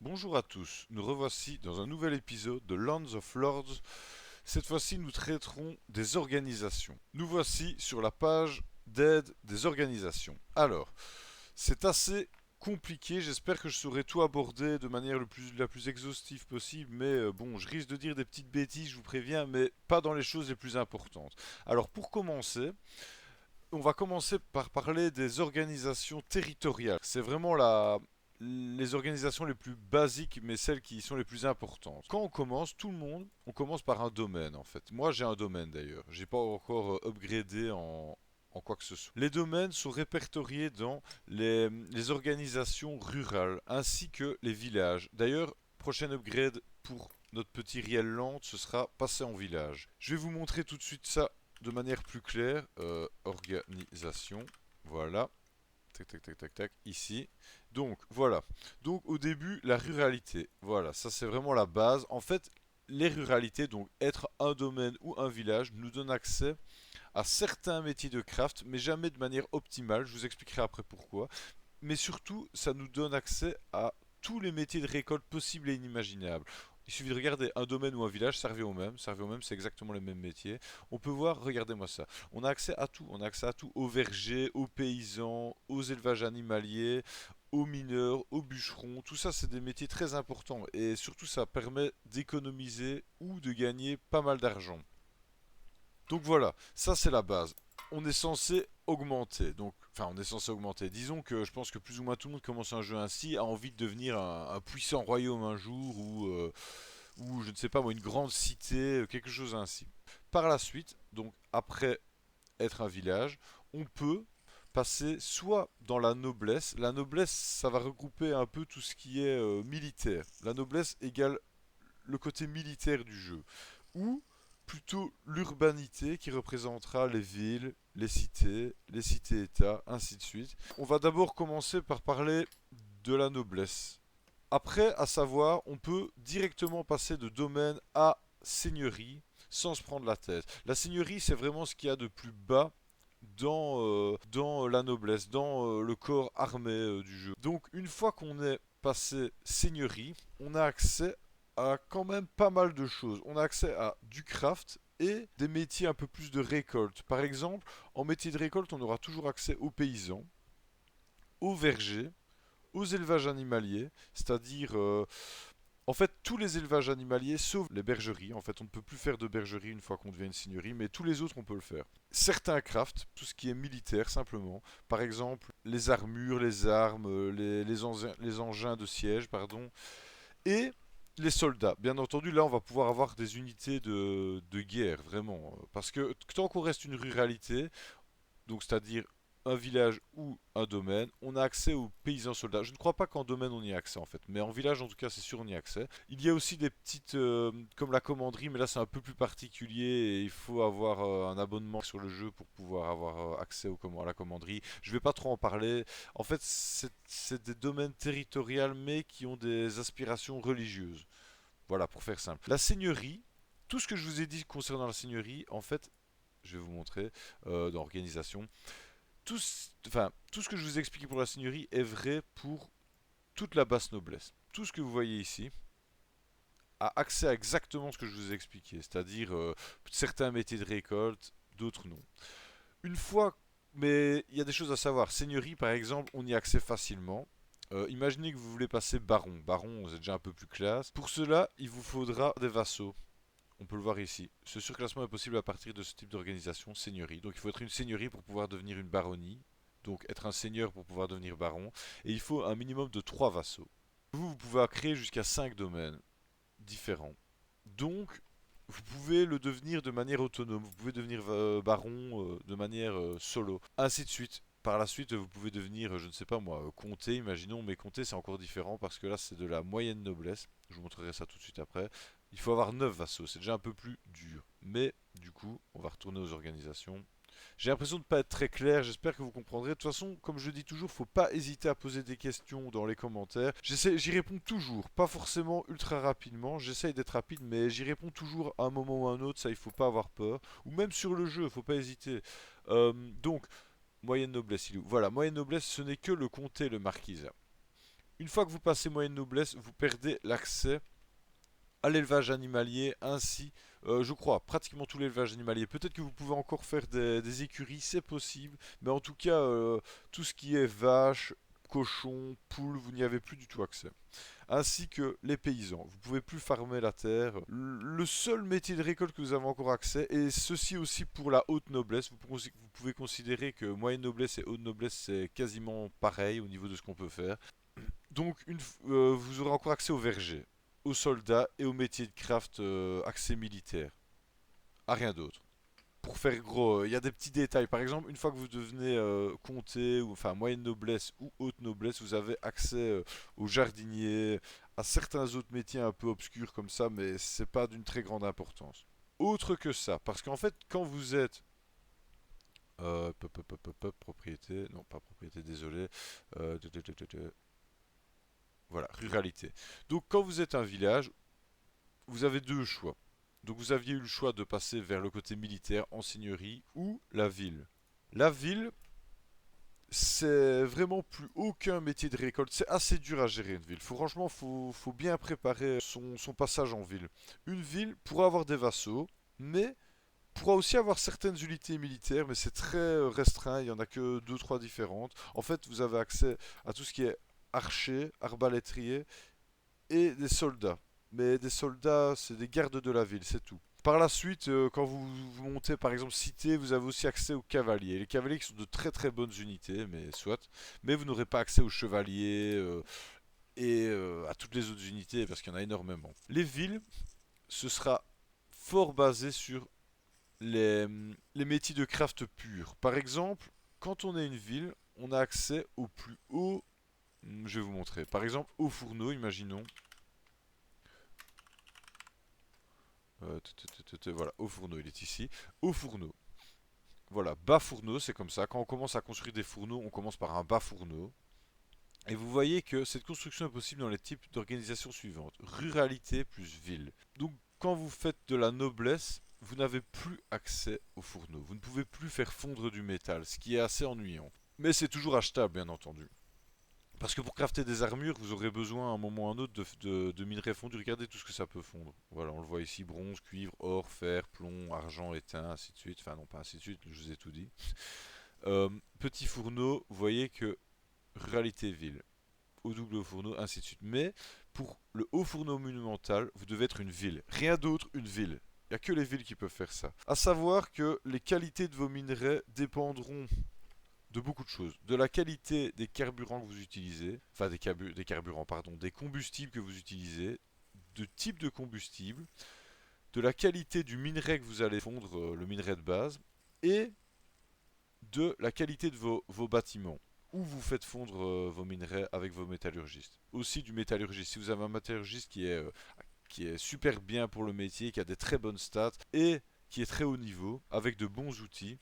Bonjour à tous, nous revoici dans un nouvel épisode de Lands of Lords. Cette fois-ci, nous traiterons des organisations. Nous voici sur la page d'aide des organisations. Alors, c'est assez compliqué, j'espère que je saurai tout aborder de manière la plus exhaustive possible, mais bon, je risque de dire des petites bêtises, je vous préviens, mais pas dans les choses les plus importantes. Alors, pour commencer, on va commencer par parler des organisations territoriales. C'est vraiment les organisations les plus basiques, mais celles qui sont les plus importantes. Quand on commence, tout le monde, on commence par un domaine en fait. Moi j'ai un domaine d'ailleurs. J'ai pas encore upgradé en quoi que ce soit. Les domaines sont répertoriés dans les organisations rurales ainsi que les villages. D'ailleurs, prochain upgrade pour notre petit Riel Land, ce sera passer en village. Je vais vous montrer tout de suite ça de manière plus claire. Organisation, voilà. Tac, tac, tac, tac, tac, ici. Donc, voilà. Donc, au début, la ruralité. Voilà, ça c'est vraiment la base. En fait, les ruralités, donc être un domaine ou un village, nous donne accès à certains métiers de craft, mais jamais de manière optimale. Je vous expliquerai après pourquoi. Mais surtout, ça nous donne accès à tous les métiers de récolte possibles et inimaginables. Il suffit de regarder un domaine ou un village, ça revient au même. Ça revient au même, c'est exactement les mêmes métiers. On peut voir, regardez-moi ça. On a accès à tout. On a accès à tout. Aux vergers, aux paysans, aux élevages animaliers, aux mineurs, aux bûcherons. Tout ça, c'est des métiers très importants. Et surtout, ça permet d'économiser ou de gagner pas mal d'argent. Donc voilà, ça c'est la base. On est censé augmenter. Donc, enfin, on est censé augmenter. Disons que je pense que plus ou moins tout le monde commence un jeu ainsi, a envie de devenir un puissant royaume un jour ou je ne sais pas moi, une grande cité, quelque chose ainsi. Par la suite, donc après être un village, on peut passer soit dans la noblesse. La noblesse, ça va regrouper un peu tout ce qui est militaire. La noblesse égale le côté militaire du jeu. Ou plutôt l'urbanité qui représentera les villes, les cités-États, ainsi de suite. On va d'abord commencer par parler de la noblesse. Après, à savoir, on peut directement passer de domaine à seigneurie sans se prendre la tête. La seigneurie, c'est vraiment ce qu'il y a de plus bas dans la noblesse, dans le corps armé du jeu. Donc, une fois qu'on est passé seigneurie, on a accès à quand même pas mal de choses. On a accès à du craft et des métiers un peu plus de récolte. Par exemple, en métier de récolte, on aura toujours accès aux paysans, aux vergers, aux élevages animaliers, c'est-à-dire en fait tous les élevages animaliers sauf les bergeries. En fait, on ne peut plus faire de bergerie une fois qu'on devient une seigneurie, mais tous les autres on peut le faire. Certains crafts, tout ce qui est militaire simplement, par exemple les armures, les armes, les engins de siège, pardon, et les soldats. Bien entendu, là, on va pouvoir avoir des unités de guerre, vraiment. Parce que tant qu'on reste une ruralité, donc c'est-à-dire un village ou un domaine, on a accès aux paysans soldats. Je ne crois pas qu'en domaine on y a accès en fait, mais en village en tout cas c'est sûr on y a accès. Il y a aussi des petites comme la commanderie, mais là c'est un peu plus particulier et il faut avoir un abonnement sur le jeu pour pouvoir avoir accès à la commanderie. Je vais pas trop en parler. En fait c'est des domaines territoriaux mais qui ont des aspirations religieuses. Voilà pour faire simple. La seigneurie, tout ce que je vous ai dit concernant la seigneurie, en fait, je vais vous montrer dans l'organisation tout ce que je vous ai expliqué pour la seigneurie est vrai pour toute la basse noblesse. Tout ce que vous voyez ici a accès à exactement ce que je vous ai expliqué, c'est-à-dire certains métiers de récolte, d'autres non. Une fois, mais il y a des choses à savoir. Seigneurie, par exemple, on y a accès facilement. Imaginez que vous voulez passer baron. Baron, c'est déjà un peu plus classe. Pour cela, il vous faudra des vassaux. On peut le voir ici. Ce surclassement est possible à partir de ce type d'organisation, seigneurie. Donc il faut être une seigneurie pour pouvoir devenir une baronnie. Donc être un seigneur pour pouvoir devenir baron. Et il faut un minimum de 3 vassaux. Vous pouvez créer jusqu'à 5 domaines différents. Donc vous pouvez le devenir de manière autonome. Vous pouvez devenir baron de manière solo. Ainsi de suite. Par la suite, vous pouvez devenir, je ne sais pas moi, comté, imaginons, mais comté c'est encore différent parce que là c'est de la moyenne noblesse. Je vous montrerai ça tout de suite après. Il faut avoir 9 vassaux, c'est déjà un peu plus dur. Mais du coup, on va retourner aux organisations. J'ai l'impression de ne pas être très clair, j'espère que vous comprendrez. De toute façon, comme je dis toujours, faut pas hésiter à poser des questions dans les commentaires. J'y réponds toujours, pas forcément ultra rapidement, j'essaye d'être rapide, mais j'y réponds toujours à un moment ou à un autre, ça il faut pas avoir peur. Ou même sur le jeu, faut pas hésiter. Donc, moyenne noblesse, il est où? Voilà, moyenne noblesse, ce n'est que le comté et le marquise. Une fois que vous passez moyenne noblesse, vous perdez l'accès à l'élevage animalier ainsi, je crois, pratiquement tout l'élevage animalier. Peut-être que vous pouvez encore faire des écuries, c'est possible, mais en tout cas, tout ce qui est vaches, cochons, poules, vous n'y avez plus du tout accès. Ainsi que les paysans. Vous pouvez plus farmer la terre. Le seul métier de récolte que vous avez encore accès, et ceci aussi pour la haute noblesse, vous pouvez considérer que moyenne noblesse et haute noblesse c'est quasiment pareil au niveau de ce qu'on peut faire. Donc vous aurez encore accès aux vergers, aux soldats et aux métiers de craft accès militaire. À rien d'autre. Pour faire gros, il y a des petits détails. Par exemple, une fois que vous devenez comté, ou enfin moyenne noblesse ou haute noblesse, vous avez accès aux jardiniers, à certains autres métiers un peu obscurs comme ça, mais c'est pas d'une très grande importance. Autre que ça, parce qu'en fait, quand vous êtes propriété, non pas propriété, désolé, euh, de- de- de- de- de- voilà, ruralité. Donc quand vous êtes un village, vous avez deux choix. Donc vous aviez eu le choix de passer vers le côté militaire en seigneurie ou la ville. La ville, c'est vraiment plus aucun métier de récolte. C'est assez dur à gérer une ville. Franchement, faut bien préparer son passage en ville. Une ville pourra avoir des vassaux, mais pourra aussi avoir certaines unités militaires, mais c'est très restreint. Il n'y en a que deux, trois différentes. En fait, vous avez accès à tout ce qui est archer, arbalétrier et des soldats. Mais des soldats, c'est des gardes de la ville, c'est tout. Par la suite, quand vous montez par exemple cité, vous avez aussi accès aux cavaliers. Les cavaliers qui sont de très très bonnes unités, mais soit. Mais vous n'aurez pas accès aux chevaliers et à toutes les autres unités parce qu'il y en a énormément. Les villes, ce sera fort basé sur les métiers de craft pur. Par exemple, quand on est une ville, on a accès au plus haut. Je vais vous montrer. Par exemple, au fourneau, imaginons. Voilà, au fourneau, il est ici. Au fourneau. Voilà, bas fourneau, c'est comme ça. Quand on commence à construire des fourneaux, on commence par un bas fourneau. Et vous voyez que cette construction est possible dans les types d'organisation suivantes. Ruralité plus ville. Donc quand vous faites de la noblesse, vous n'avez plus accès au fourneau. Vous ne pouvez plus faire fondre du métal, ce qui est assez ennuyant. Mais c'est toujours achetable, bien entendu. Parce que pour crafter des armures, vous aurez besoin à un moment ou à un autre de minerais fondus. Regardez tout ce que ça peut fondre. Voilà, on le voit ici, bronze, cuivre, or, fer, plomb, argent, étain, ainsi de suite. Enfin non, pas ainsi de suite, je vous ai tout dit. Petit fourneau, vous voyez que réalité ville, au double fourneau, ainsi de suite. Mais pour le haut fourneau monumental, vous devez être une ville. Rien d'autre, une ville. Il n'y a que les villes qui peuvent faire ça. À savoir que les qualités de vos minerais dépendront de beaucoup de choses. De la qualité des carburants que vous utilisez, enfin des carburants, pardon, des combustibles que vous utilisez, de type de combustible, de la qualité du minerai que vous allez fondre, le minerai de base, et de la qualité de vos bâtiments. Où vous faites fondre vos minerais avec vos métallurgistes. Aussi du métallurgiste. Si vous avez un métallurgiste qui est super bien pour le métier, qui a des très bonnes stats et qui est très haut niveau, avec de bons outils,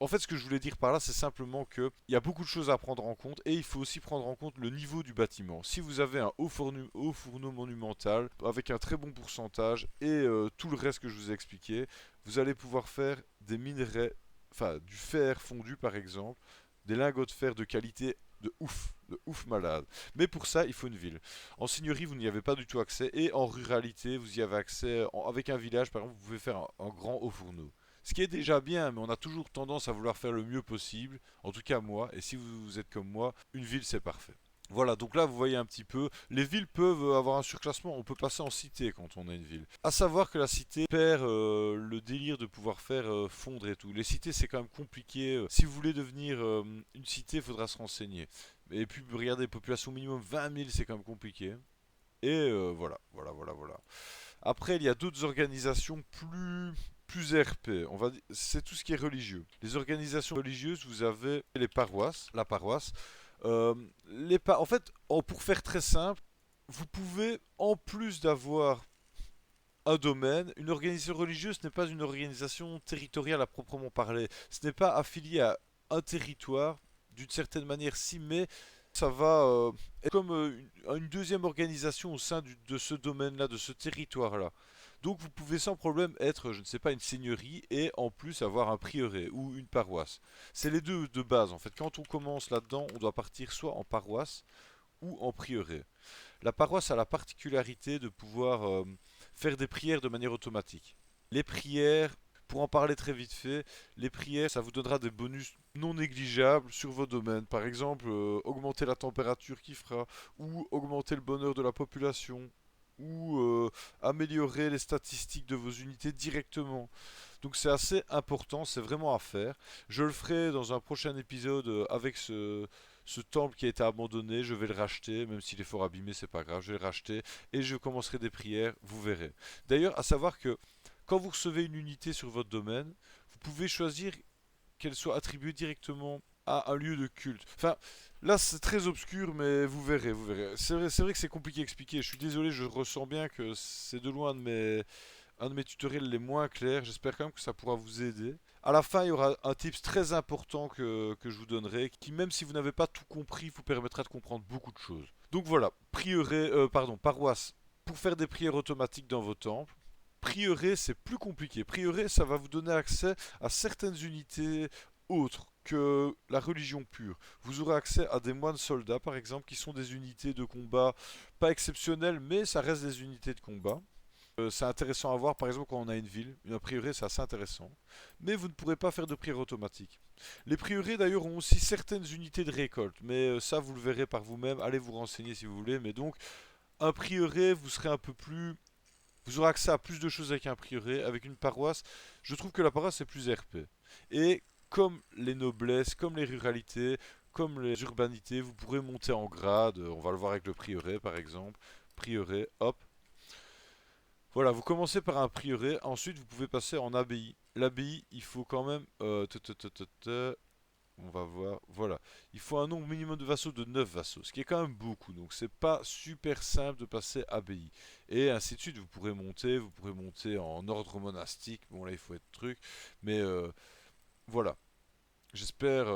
en fait, ce que je voulais dire par là, c'est simplement qu'il y a beaucoup de choses à prendre en compte et il faut aussi prendre en compte le niveau du bâtiment. Si vous avez un haut fourneau monumental avec un très bon pourcentage et tout le reste que je vous ai expliqué, vous allez pouvoir faire des minerais, enfin du fer fondu par exemple, des lingots de fer de qualité de ouf malade. Mais pour ça, il faut une ville. En seigneurie, vous n'y avez pas du tout accès et en ruralité, vous y avez accès. Avec un village, par exemple, vous pouvez faire un grand haut fourneau. Ce qui est déjà bien, mais on a toujours tendance à vouloir faire le mieux possible. En tout cas, moi. Et si vous êtes comme moi, une ville, c'est parfait. Voilà, donc là vous voyez un petit peu, les villes peuvent avoir un surclassement, on peut passer en cité quand on a une ville. À savoir que la cité perd le délire de pouvoir faire fondre et tout. Les cités c'est quand même compliqué, si vous voulez devenir une cité, il faudra se renseigner. Et puis regardez, population minimum 20 000 c'est quand même compliqué. Et voilà. Après, il y a d'autres organisations plus RP. C'est tout ce qui est religieux. Les organisations religieuses, vous avez les paroisses, la paroisse. En fait, pour faire très simple, vous pouvez, en plus d'avoir un domaine, une organisation religieuse n'est pas une organisation territoriale à proprement parler. Ce n'est pas affilié à un territoire, d'une certaine manière si, mais ça va être comme une deuxième organisation au sein de ce domaine-là, de ce territoire-là. Donc vous pouvez sans problème être, je ne sais pas, une seigneurie et en plus avoir un prieuré ou une paroisse. C'est les deux de base en fait. Quand on commence là-dedans, on doit partir soit en paroisse ou en prieuré. La paroisse a la particularité de pouvoir faire des prières de manière automatique. Les prières, pour en parler très vite fait, les prières, ça vous donnera des bonus non négligeables sur vos domaines. Par exemple, augmenter la température qui fera, ou augmenter le bonheur de la population, ou améliorer les statistiques de vos unités directement. Donc c'est assez important, c'est vraiment à faire. Je le ferai dans un prochain épisode avec ce temple qui a été abandonné. Je vais le racheter, même s'il est fort abîmé, c'est pas grave, je vais le racheter et je commencerai des prières, vous verrez. D'ailleurs, à savoir que quand vous recevez une unité sur votre domaine, vous pouvez choisir qu'elle soit attribuée directement à un lieu de culte. Enfin, là c'est très obscur, mais vous verrez, vous verrez. C'est vrai que c'est compliqué à expliquer. Je suis désolé, je ressens bien que c'est de loin un de mes tutoriels les moins clairs. J'espère quand même que ça pourra vous aider. À la fin, il y aura un tips très important que je vous donnerai, qui même si vous n'avez pas tout compris, vous permettra de comprendre beaucoup de choses. Donc voilà, paroisse, pour faire des prières automatiques dans vos temples. Prieuré, c'est plus compliqué. Prieuré, ça va vous donner accès à certaines unités autres que la religion pure. Vous aurez accès à des moines soldats, par exemple, qui sont des unités de combat pas exceptionnelles, mais ça reste des unités de combat. C'est intéressant à voir, par exemple, quand on a une ville. Un prieuré, c'est assez intéressant. Mais vous ne pourrez pas faire de prière automatique. Les prieurés, d'ailleurs, ont aussi certaines unités de récolte. Mais ça, vous le verrez par vous-même. Allez vous renseigner si vous voulez. Mais donc, un prieuré, vous serez un peu plus... Vous aurez accès à plus de choses avec un prieuré. Avec une paroisse, je trouve que la paroisse est plus RP. Et comme les noblesses, comme les ruralités, comme les urbanités, vous pourrez monter en grade. On va le voir avec le prieuré, par exemple. Prieuré, hop. Voilà, vous commencez par un prieuré, ensuite vous pouvez passer en abbaye. L'abbaye, il faut quand même... on va voir, voilà. Il faut un nombre minimum de vassaux de 9 vassaux, ce qui est quand même beaucoup, donc c'est pas super simple de passer abbaye. Et ainsi de suite, vous pourrez monter en ordre monastique, bon là il faut être truc, mais voilà. J'espère,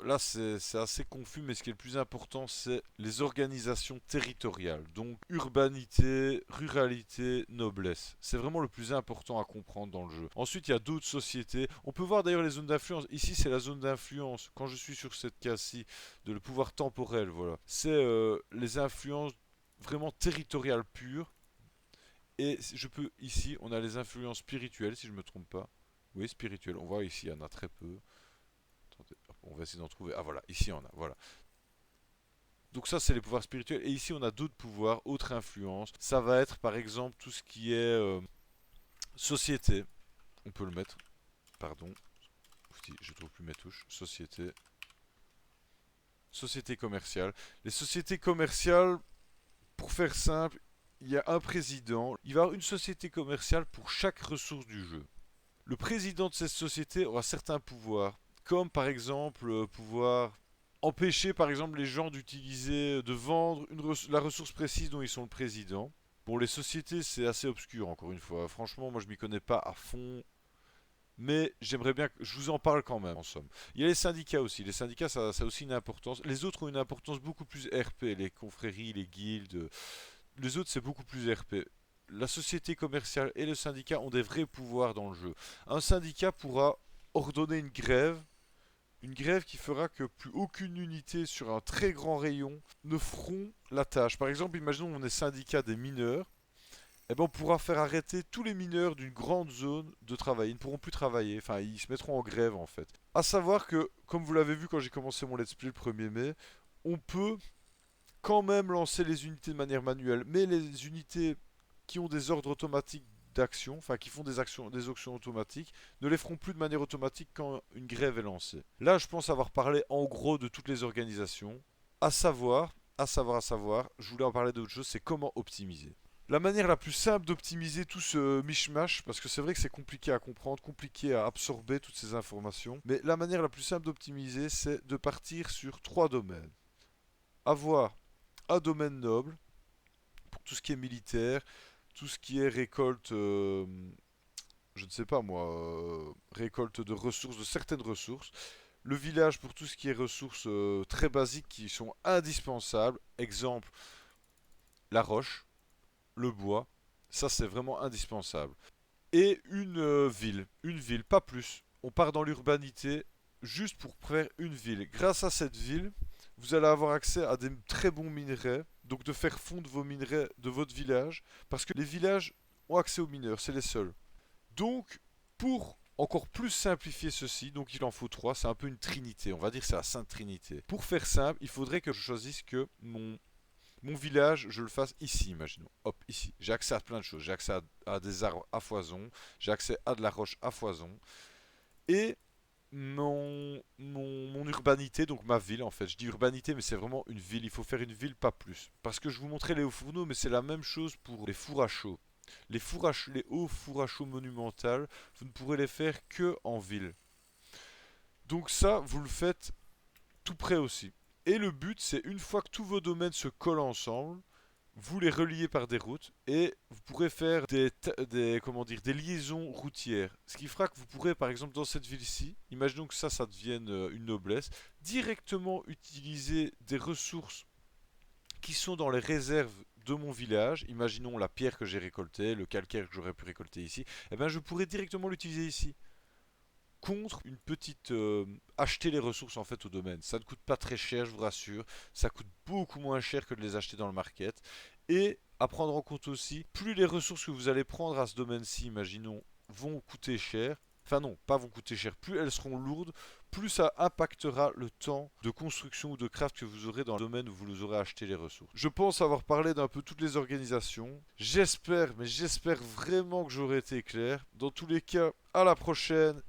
là c'est assez confus, mais ce qui est le plus important, c'est les organisations territoriales. Donc urbanité, ruralité, noblesse. C'est vraiment le plus important à comprendre dans le jeu. Ensuite, il y a d'autres sociétés. On peut voir d'ailleurs les zones d'influence. Ici, c'est la zone d'influence. Quand je suis sur cette case-ci, de le pouvoir temporel, voilà. C'est les influences vraiment territoriales pures. Et je peux, ici, on a les influences spirituelles, si je ne me trompe pas. Oui, spirituelles. On voit ici, il y en a très peu. Attendez, on va essayer d'en trouver. Ah voilà, ici on a, voilà. Donc ça c'est les pouvoirs spirituels. Et ici on a d'autres pouvoirs, autres influences. Ça va être par exemple tout ce qui est société. On peut le mettre. Pardon. Je trouve plus mes touches. Société. Société commerciale. Les sociétés commerciales, pour faire simple, il y a un président. Il va y avoir une société commerciale pour chaque ressource du jeu. Le président de cette société aura certains pouvoirs, comme par exemple pouvoir empêcher par exemple les gens d'utiliser, de vendre la ressource précise dont ils sont le président. Pour les sociétés, c'est assez obscur encore une fois. Franchement, moi je m'y connais pas à fond, mais j'aimerais bien que je vous en parle quand même en somme. Il y a les syndicats aussi. Les syndicats, ça a aussi une importance. Les autres ont une importance beaucoup plus RP, les confréries, les guildes. Les autres, c'est beaucoup plus RP. La société commerciale et le syndicat ont des vrais pouvoirs dans le jeu. Un syndicat pourra ordonner une grève qui fera que plus aucune unité sur un très grand rayon ne feront la tâche. Par exemple, imaginons qu'on est syndicat des mineurs, eh ben on pourra faire arrêter tous les mineurs d'une grande zone de travail. Ils ne pourront plus travailler, enfin ils se mettront en grève en fait. À savoir que, comme vous l'avez vu quand j'ai commencé mon let's play le 1er mai, on peut quand même lancer les unités de manière manuelle, mais les unités qui ont des ordres automatiques d'action, enfin qui font des actions automatiques, ne les feront plus de manière automatique quand une grève est lancée. Là, je pense avoir parlé en gros de toutes les organisations. À savoir, je voulais en parler d'autre chose, c'est comment optimiser. La manière la plus simple d'optimiser tout ce mishmash, parce que c'est vrai que c'est compliqué à comprendre, compliqué à absorber toutes ces informations, mais la manière la plus simple d'optimiser, c'est de partir sur 3 domaines. Avoir un domaine noble, pour tout ce qui est militaire, tout ce qui est récolte, je ne sais pas moi, récolte de ressources, de certaines ressources. Le village pour tout ce qui est ressources très basiques qui sont indispensables. Exemple, la roche, le bois. Ça, c'est vraiment indispensable. Et une ville, pas plus. On part dans l'urbanité juste pour faire une ville. Grâce à cette ville, vous allez avoir accès à des très bons minerais, donc de faire fondre vos minerais de votre village, parce que les villages ont accès aux mineurs, c'est les seuls. Donc, pour encore plus simplifier ceci, donc il en faut trois, c'est un peu une trinité, on va dire que c'est la Sainte Trinité. Pour faire simple, il faudrait que je choisisse que mon village, je le fasse ici, imaginons. Hop, ici. J'ai accès à plein de choses. J'ai accès à des arbres à foison, j'ai accès à de la roche à foison, et mon urbanité, donc ma ville en fait. Je dis urbanité, mais c'est vraiment une ville. Il faut faire une ville, pas plus. Parce que je vous montrais les hauts fourneaux, mais c'est la même chose pour les fours à chaud. Les hauts fours à chaud monumentaux, vous ne pourrez les faire que en ville. Donc ça, vous le faites tout près aussi. Et le but, c'est une fois que tous vos domaines se collent ensemble, vous les reliez par des routes et vous pourrez faire comment dire, des liaisons routières. Ce qui fera que vous pourrez, par exemple, dans cette ville-ci, imaginons que ça devienne une noblesse, directement utiliser des ressources qui sont dans les réserves de mon village. Imaginons la pierre que j'ai récoltée, le calcaire que j'aurais pu récolter ici. Eh bien, je pourrais directement l'utiliser ici contre une petite acheter les ressources en fait au domaine. Ça ne coûte pas très cher, je vous rassure. Ça coûte beaucoup moins cher que de les acheter dans le market. Et à prendre en compte aussi, plus les ressources que vous allez prendre à ce domaine-ci, imaginons, vont coûter cher. Enfin non, pas vont coûter cher, plus elles seront lourdes, plus ça impactera le temps de construction ou de craft que vous aurez dans le domaine où vous aurez acheté les ressources. Je pense avoir parlé d'un peu toutes les organisations. J'espère, mais j'espère vraiment que j'aurai été clair. Dans tous les cas, à la prochaine